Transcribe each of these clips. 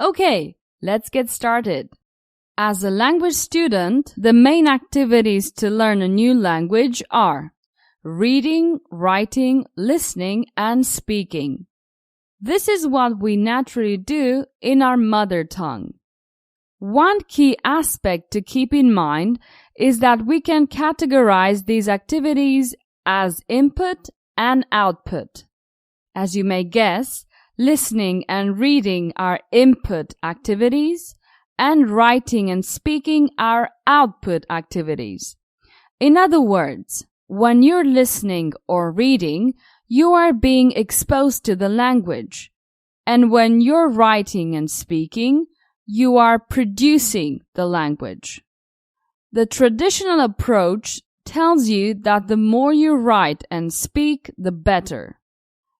Okay, let's get started. As a language student, the main activities to learn a new language are reading, writing, listening, and speaking. This is what we naturally do in our mother tongue. One key aspect to keep in mind is that we can categorize these activities as input and output. As you may guess, listening and reading are input activities, and writing and speaking are output activities. In other words, when you're listening or reading, you are being exposed to the language. And when you're writing and speaking, you are producing the language. The traditional approach tells you that the more you write and speak, the better.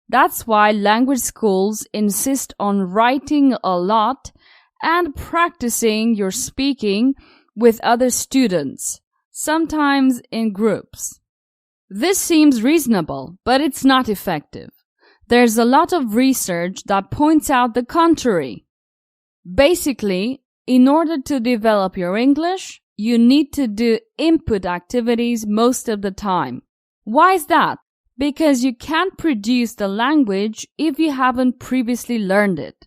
That's why language schools insist on writing a lot and practicing your speaking with other students, sometimes in groups. This seems reasonable, but it's not effective. There's a lot of research that points out the contrary. Basically, in order to develop your English, you need to do input activities most of the time. Why is that? Because you can't produce the language if you haven't previously learned it.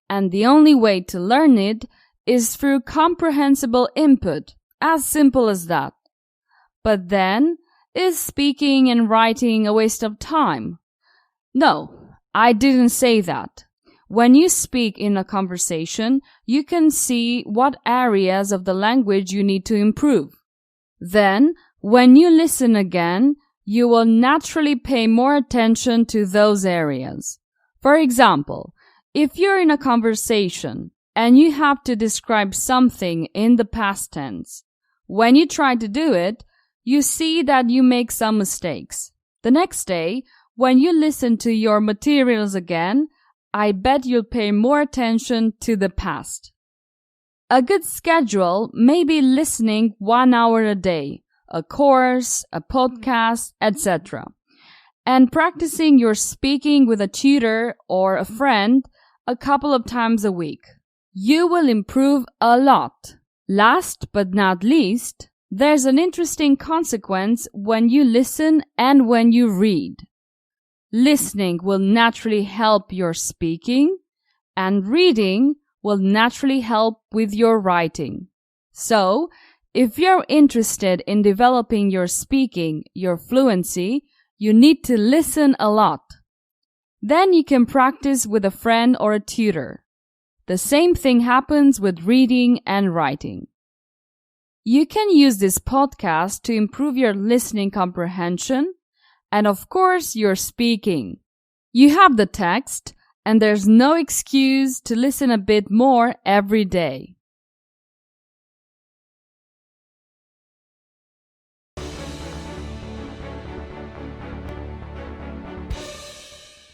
And the only way to learn it is through comprehensible input, as simple as that. But then, is speaking and writing a waste of time? No, I didn't say that. When you speak in a conversation, you can see what areas of the language you need to improve. Then, when you listen again, you will naturally pay more attention to those areas. For example, if you're in a conversation and you have to describe something in the past tense, when you try to do it, you see that you make some mistakes. The next day, when you listen to your materials again, I bet you'll pay more attention to the past. A good schedule may be listening 1 hour a day, a course, a podcast, etc. And practicing your speaking with a tutor or a friend a couple of times a week. You will improve a lot. Last but not least, there's an interesting consequence when you listen and when you read. Listening will naturally help your speaking, and reading will naturally help with your writing. So, if you're interested in developing your speaking, your fluency, you need to listen a lot. Then you can practice with a friend or a tutor. The same thing happens with reading and writing. You can use this podcast to improve your listening comprehension and, of course, your speaking. You have the text, and there's no excuse to listen a bit more every day.